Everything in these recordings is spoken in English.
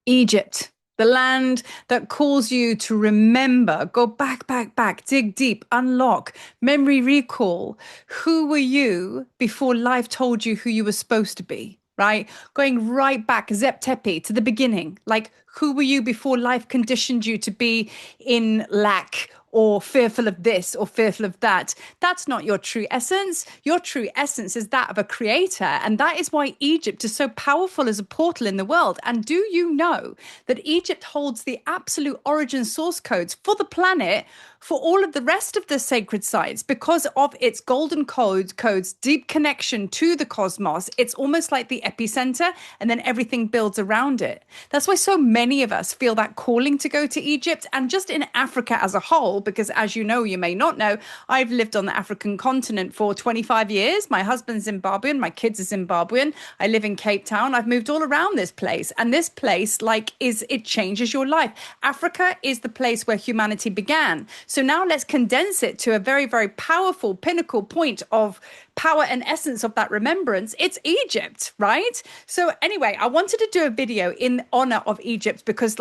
Egypt, the land that calls you to remember, go back, back, back, dig deep, unlock, memory recall. Who were you before life told you who you were supposed to be? Right? Going right back, Zep Tepi, to the beginning. Like, who were you before life conditioned you to be in lack or fearful of this or fearful of that? That's not your true essence. Your true essence is that of a creator. And that is why Egypt is so powerful as a portal in the world. And do you know that Egypt holds the absolute origin source codes for the planet for all of the rest of the sacred sites because of its golden codes, deep connection to the cosmos? It's almost like the epicenter, and then everything builds around it. That's why so many of us feel that calling to go to Egypt, and just in Africa as a whole, because as you know, you may not know, I've lived on the African continent for 25 years. My husband's Zimbabwean, my kids are Zimbabwean. I live in Cape Town. I've moved all around this place, and this place, like, is it changes your life. Africa is the place where humanity began. So now let's condense it to a very, very powerful pinnacle point of power and essence of that remembrance. It's Egypt, right? So anyway, I wanted to do a video in honor of Egypt because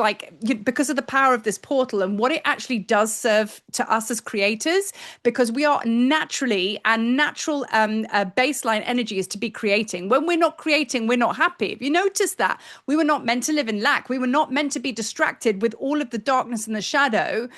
because of the power of this portal and what it actually does serve to us as creators, because we are naturally, and natural baseline energy is to be creating. When we're not creating, we're not happy. If you notice that, we were not meant to live in lack. We were not meant to be distracted with all of the darkness and the shadow,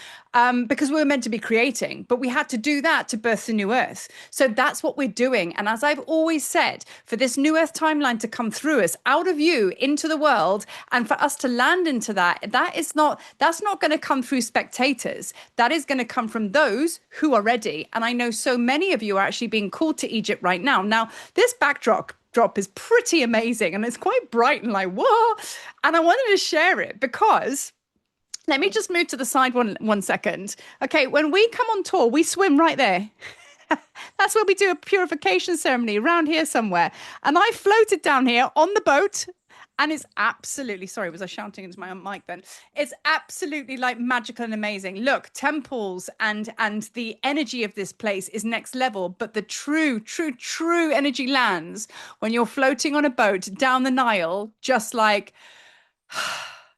because we were meant to be creating, but we had to do that to birth the new earth. So that's what we're doing. And as I've always said, for this new earth timeline to come through us, out of you into the world, and for us to land into that, that's not going to come through spectators. That is going to come from those who are ready. And I know so many of you are actually being called to Egypt right now. Now, this backdrop is pretty amazing, and it's quite bright and like, whoa. And I wanted to share it because let me just move to the side one second. Okay, when we come on tour, we swim right there. That's where we do a purification ceremony around here somewhere. And I floated down here on the boat. And it's absolutely, sorry, was I shouting into my own mic then? It's absolutely like magical and amazing. Look, temples and the energy of this place is next level. But the true energy lands when you're floating on a boat down the Nile, just like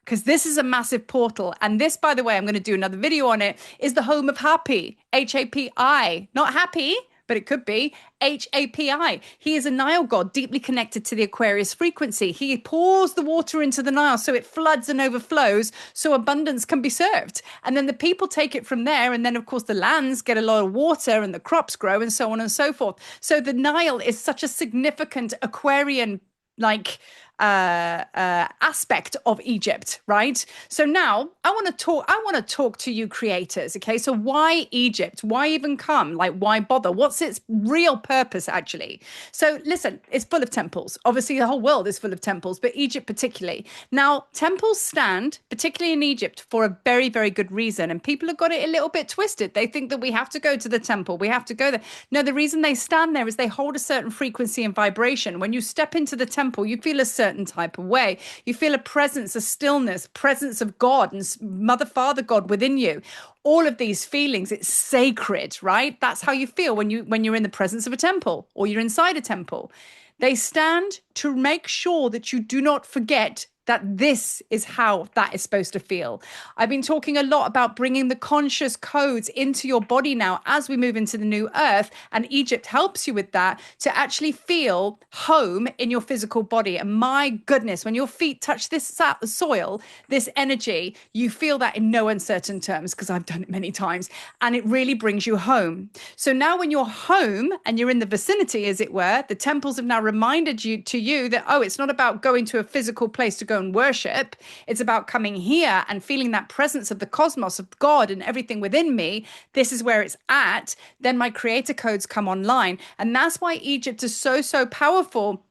because this is a massive portal. And this, by the way, I'm going to do another video on it, is the home of Hapi, Hapi, not happy, but it could be Hapi. He is a Nile god deeply connected to the Aquarius frequency. He pours the water into the Nile so it floods and overflows so abundance can be served. And then the people take it from there. And then, of course, the lands get a lot of water and the crops grow and so on and so forth. So the Nile is such a significant Aquarian, like, aspect of Egypt, right? So now I want to talk to you creators. Okay, so why Egypt? Why even come? Like, why bother? What's its real purpose actually? So listen, it's full of temples. Obviously the whole world is full of temples, but Egypt particularly. Now, temples stand, particularly in Egypt, for a very, very good reason, and people have got it a little bit twisted. They think that we have to go to the temple, we have to go there. No, the reason they stand there is they hold a certain frequency and vibration. When you step into the temple, you feel a certain type of way. You feel a presence, a stillness, presence of God and Mother, Father, God within you. All of these feelings, it's sacred, right? That's how you feel when you're in the presence of a temple or you're inside a temple. They stand to make sure that you do not forget that this is how that is supposed to feel. I've been talking a lot about bringing the conscious codes into your body now as we move into the new earth, and Egypt helps you with that to actually feel home in your physical body. And my goodness, when your feet touch this soil, this energy, you feel that in no uncertain terms, because I've done it many times, and it really brings you home. So now when you're home and you're in the vicinity, as it were, the temples have now reminded you that, oh, it's not about going to a physical place to go and worship. It's about coming here and feeling that presence of the cosmos, of God and everything within me. This is where it's at. Then my creator codes come online. And that's why Egypt is so powerful.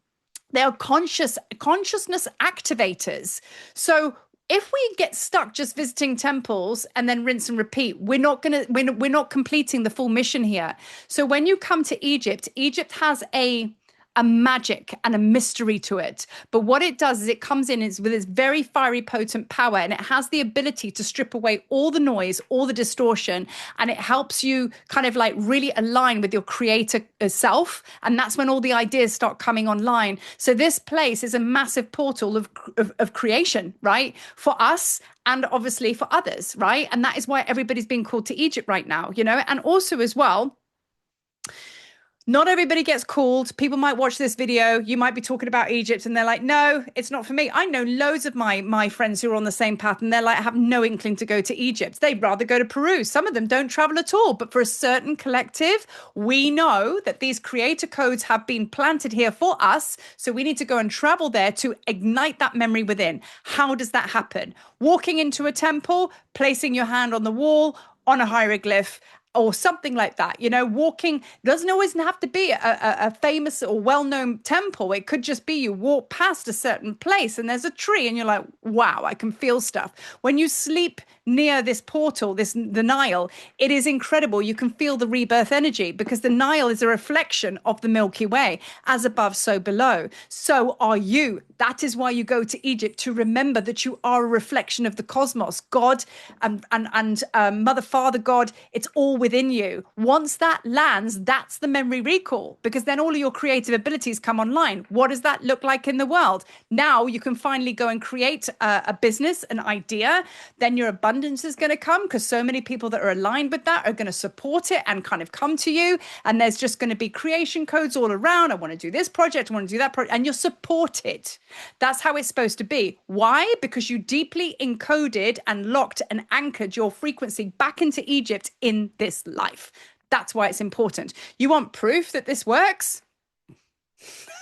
They are consciousness activators. So if we get stuck just visiting temples and then rinse and repeat, we're not completing the full mission here. So when you come to Egypt, Egypt has a magic and a mystery to it. But what it does is it comes in is with this very fiery, potent power, and it has the ability to strip away all the noise, all the distortion, and it helps you kind of like really align with your creator self. And that's when all the ideas start coming online. So this place is a massive portal of creation, right? For us and obviously for others, right? And that is why everybody's being called to Egypt right now, you know, and also as well, not everybody gets called. People might watch this video. You might be talking about Egypt and they're like, no, it's not for me. I know loads of my friends who are on the same path and they're like, have no inkling to go to Egypt. They'd rather go to Peru. Some of them don't travel at all. But for a certain collective, we know that these creator codes have been planted here for us. So we need to go and travel there to ignite that memory within. How does that happen? Walking into a temple, placing your hand on the wall, on a hieroglyph, or something like that, you know, walking doesn't always have to be a famous or well-known temple. It could just be you walk past a certain place and there's a tree and you're like, wow, I can feel stuff. When you sleep near this portal, the Nile, it is incredible. You can feel the rebirth energy because the Nile is a reflection of the Milky Way, as above, so below. So are you. That is why you go to Egypt, to remember that you are a reflection of the cosmos, God and Mother, Father, God. It's all within you. Once that lands, that's the memory recall, because then all of your creative abilities come online. What does that look like in the world? Now you can finally go and create a business, an idea. Then your abundance is going to come because so many people that are aligned with that are going to support it and kind of come to you. And there's just going to be creation codes all around. I want to do this project. I want to do that project. And you're supported. That's how it's supposed to be. Why? Because you deeply encoded and locked and anchored your frequency back into Egypt in this life. That's why it's important. You want proof that this works?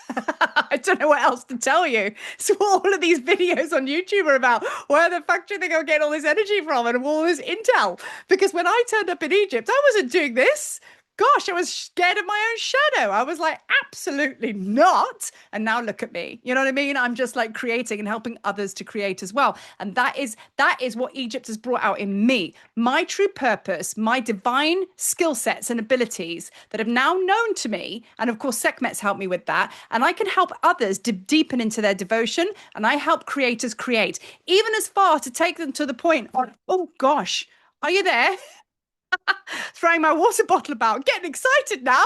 I don't know what else to tell you. So all of these videos on YouTube are about, where the fuck do you think I'm getting all this energy from and all this intel? Because when I turned up in Egypt, I wasn't doing this. Gosh, I was scared of my own shadow. I was like, absolutely not. And now look at me. You know what I mean? I'm just like creating and helping others to create as well. And that is what Egypt has brought out in me. My true purpose, my divine skill sets and abilities that have now known to me. And of course, Sekhmet's helped me with that. And I can help others to deepen into their devotion. And I help creators create, even as far to take them to the point of, oh gosh, are you there? Throwing my water bottle about, getting excited now,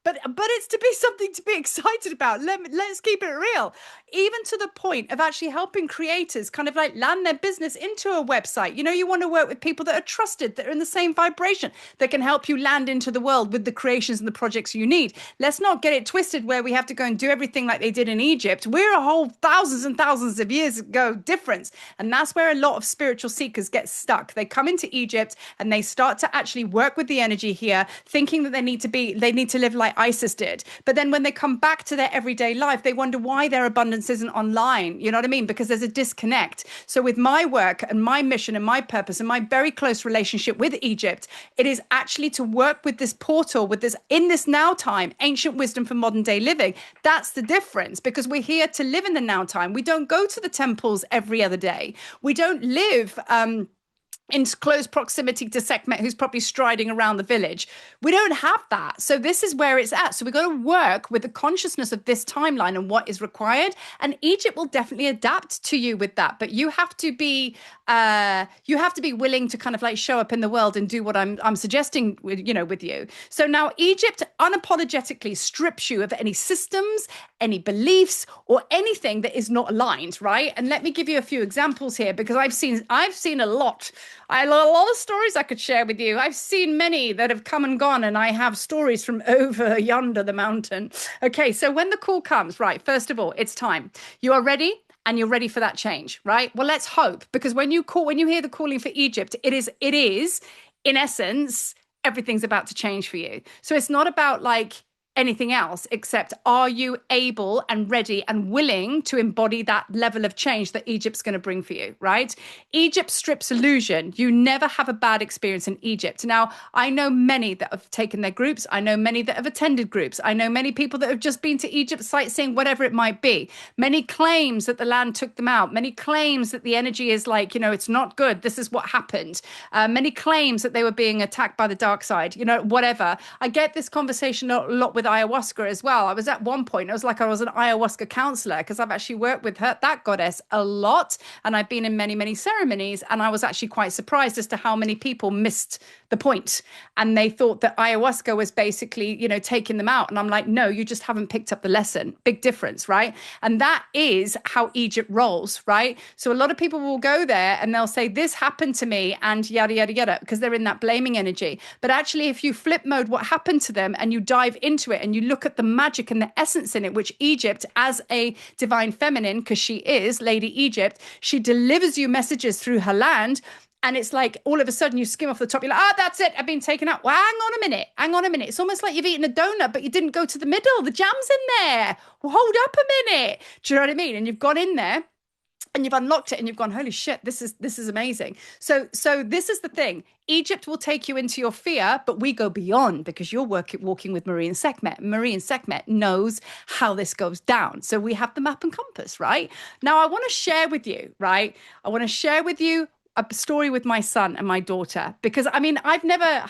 but it's to be something to be excited about. Let's keep it real. Even to the point of actually helping creators kind of like land their business into a website. You know, you want to work with people that are trusted, that are in the same vibration, that can help you land into the world with the creations and the projects you need. Let's not get it twisted where we have to go and do everything like they did in Egypt. We're a whole thousands and thousands of years ago difference. And that's where a lot of spiritual seekers get stuck. They come into Egypt and they start to actually work with the energy here, thinking that they need to live like Isis did. But then when they come back to their everyday life, they wonder why their abundance isn't online. You know what I mean? Because there's a disconnect. So with my work and my mission and my purpose and my very close relationship with Egypt, it is actually to work with this portal, with this in this now time, ancient wisdom for modern day living. That's the difference, because we're here to live in the now time. We don't go to the temples every other day. We don't live in close proximity to Sekhmet, who's probably striding around the village. We don't have that. So this is where it's at. So we've got to work with the consciousness of this timeline and what is required. And Egypt will definitely adapt to you with that. But you have to be willing to kind of like show up in the world and do what I'm suggesting with you. So now Egypt unapologetically strips you of any systems, any beliefs, or anything that is not aligned, right? And let me give you a few examples here, because I've seen a lot. I have a lot of stories I could share with you. I've seen many that have come and gone, and I have stories from over yonder the mountain. Okay, so when the call comes, right, first of all, it's time. You are ready, and you're ready for that change, right? Well, let's hope, because when you hear the calling for Egypt, it is in essence, everything's about to change for you. So it's not about like anything else, except are you able and ready and willing to embody that level of change that Egypt's going to bring for you, right? Egypt strips illusion. You never have a bad experience in Egypt. Now, I know many that have taken their groups. I know many that have attended groups. I know many people that have just been to Egypt sightseeing, whatever it might be. Many claims that the land took them out. Many claims that the energy is like, it's not good. This is what happened. Many claims that they were being attacked by the dark side, whatever. I get this conversation a lot with with ayahuasca as well. I was at one point, it was like I was an ayahuasca counselor because I've actually worked with her, that goddess, a lot. And I've been in many, many ceremonies. And I was actually quite surprised as to how many people missed the point. And they thought that ayahuasca was basically, taking them out. And I'm like, no, you just haven't picked up the lesson. Big difference, right? And that is how Egypt rolls, right? So a lot of people will go there and they'll say, this happened to me and yada, yada, yada, because they're in that blaming energy. But actually, if you flip mode what happened to them and you dive into it and you look at the magic and the essence in it, which Egypt, as a divine feminine, because she is Lady Egypt, she delivers you messages through her land. And it's like all of a sudden you skim off the top. You're like, that's it. I've been taken out. Well, hang on a minute. Hang on a minute. It's almost like you've eaten a donut, but you didn't go to the middle. The jam's in there. Well, hold up a minute. Do you know what I mean? And you've gone in there and you've unlocked it and you've gone, holy shit, this is amazing. So this is the thing. Egypt will take you into your fear, but we go beyond because you're walking with Marie and Sekhmet. Marie and Sekhmet knows how this goes down. So we have the map and compass, right? Now I want to share with you, right? I want to share with you a story with my son and my daughter, because I've never,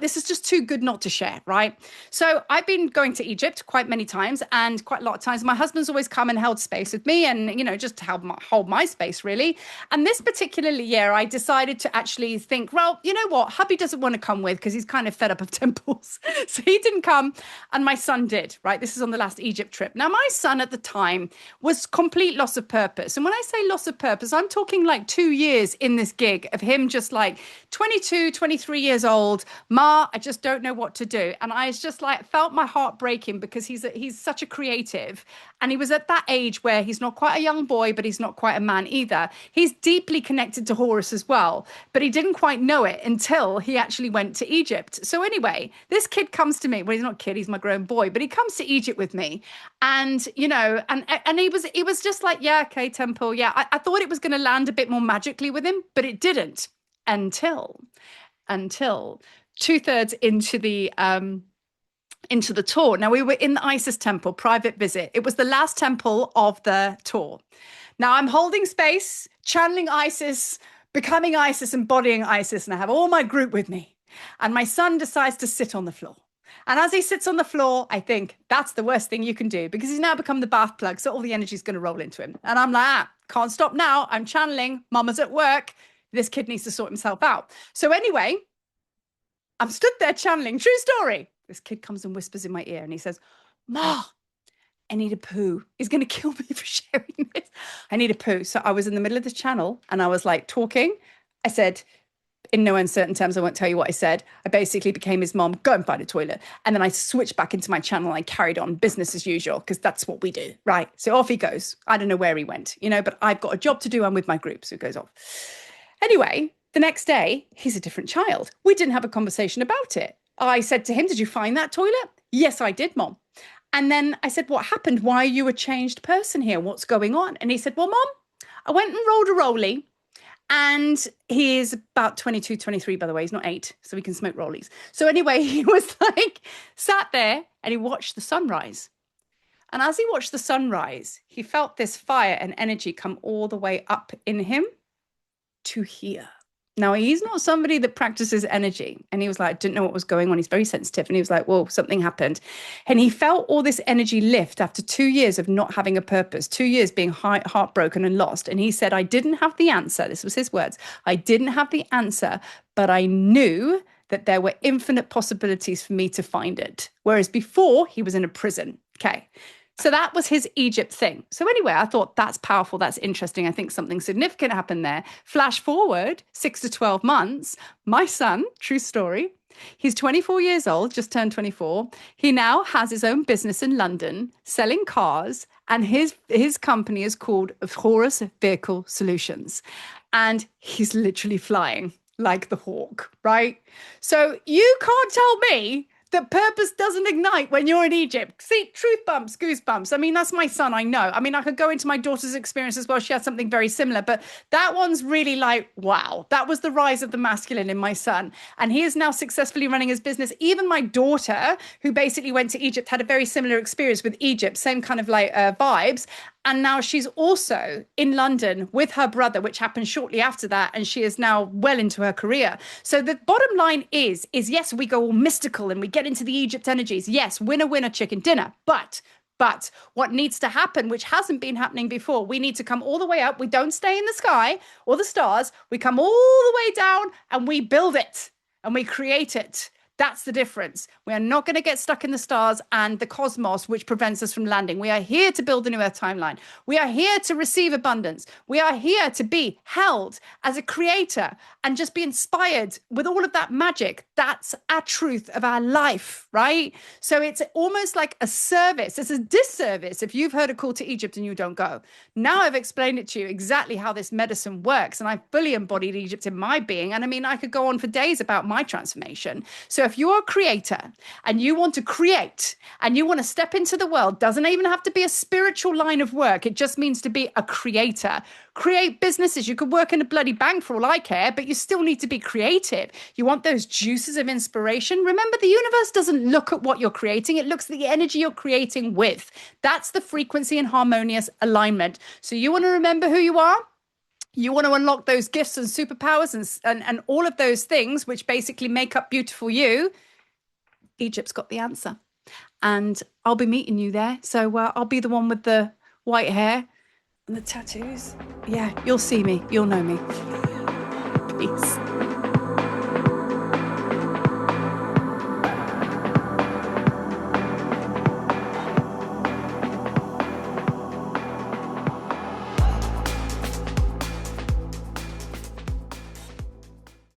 this is just too good not to share, right? So I've been going to Egypt quite many times, and quite a lot of times my husband's always come and held space with me and, just to hold my space really. And this particular year, I decided to actually think, well, you know what? Hubby doesn't want to come with because he's kind of fed up of temples. So he didn't come and my son did, right? This is on the last Egypt trip. Now, my son at the time was complete loss of purpose. And when I say loss of purpose, I'm talking like 2 years in this gig of him just like 22, 23 years old. Ma, I just don't know what to do. And I just like felt my heart breaking because he's such a creative. And he was at that age where he's not quite a young boy, but he's not quite a man either. He's deeply connected to Horus as well, but he didn't quite know it until he actually went to Egypt. So anyway, this kid comes to me. Well, he's not a kid, he's my grown boy, but he comes to Egypt with me. And, and he was just like, yeah, okay, temple. Yeah, I thought it was going to land a bit more magically with him, but it didn't until 2/3 into the tour. Now, we were in the Isis temple, private visit. It was the last temple of the tour. Now, I'm holding space, channeling Isis, becoming Isis, embodying Isis, and I have all my group with me. And my son decides to sit on the floor. And as he sits on the floor, I think that's the worst thing you can do because he's now become the bath plug. So all the energy is going to roll into him. And I'm like, can't stop now. I'm channeling. Mama's at work. This kid needs to sort himself out. So anyway, I'm stood there channeling. True story. This kid comes and whispers in my ear and he says, Ma, I need a poo. He's going to kill me for sharing this. I need a poo. So I was in the middle of the channel and I was like talking. I said, in no uncertain terms, I won't tell you what I said. I basically became his mom, go and find a toilet. And then I switched back into my channel and I carried on business as usual because that's what we do, right? So off he goes. I don't know where he went, but I've got a job to do. I'm with my group, so it goes off. Anyway, the next day, he's a different child. We didn't have a conversation about it. I said to him, did you find that toilet? Yes, I did, Mom. And then I said, what happened? Why are you a changed person here? What's going on? And he said, well, Mom, I went and rolled a rollie. And he is about 22, 23, by the way. He's not 8, so he can smoke rollies. So anyway, he was like sat there and he watched the sunrise. And as he watched the sunrise, he felt this fire and energy come all the way up in him to here. Now, he's not somebody that practices energy. And he was like, didn't know what was going on. He's very sensitive. And he was like, whoa, something happened. And he felt all this energy lift after 2 years of not having a purpose, 2 years being heartbroken and lost. And he said, I didn't have the answer. This was his words. I didn't have the answer, but I knew that there were infinite possibilities for me to find it. Whereas before, he was in a prison. Okay. So that was his Egypt thing. So anyway, I thought that's powerful. That's interesting. I think something significant happened there. Flash forward 6 to 12 months. My son, true story, he's 24 years old, just turned 24. He now has his own business in London selling cars. And his company is called Horus Vehicle Solutions. And he's literally flying like the hawk, right? So you can't tell me that purpose doesn't ignite when you're in Egypt. See, truth bumps, goosebumps. I mean, that's my son, I know. I mean, I could go into my daughter's experience as well. She had something very similar, but that one's really like, wow, that was the rise of the masculine in my son. And he is now successfully running his business. Even my daughter, who basically went to Egypt, had a very similar experience with Egypt, same kind of like vibes. And now she's also in London with her brother, which happened shortly after that. And she is now well into her career. So the bottom line is yes, we go all mystical and we get into the Egypt energies. Yes, winner, winner, chicken dinner. But what needs to happen, which hasn't been happening before, we need to come all the way up. We don't stay in the sky or the stars. We come all the way down and we build it and we create it. That's the difference. We are not going to get stuck in the stars and the cosmos, which prevents us from landing. We are here to build a new Earth timeline. We are here to receive abundance. We are here to be held as a creator and just be inspired with all of that magic. That's our truth of our life, right? So it's almost like a service. It's a disservice if you've heard a call to Egypt and you don't go. Now I've explained it to you exactly how this medicine works. And I fully embodied Egypt in my being. And I mean, I could go on for days about my transformation. So if you're a creator and you want to create and you want to step into the world, doesn't even have to be a spiritual line of work. It just means to be a creator. Create businesses. You could work in a bloody bank for all I care, but you still need to be creative. You want those juices of inspiration. Remember, the universe doesn't look at what you're creating. It looks at the energy you're creating with. That's the frequency and harmonious alignment. So you want to remember who you are? You want to unlock those gifts and superpowers and all of those things, which basically make up beautiful you. Egypt's got the answer. And I'll be meeting you there. So I'll be the one with the white hair and the tattoos. Yeah, you'll see me. You'll know me. Peace.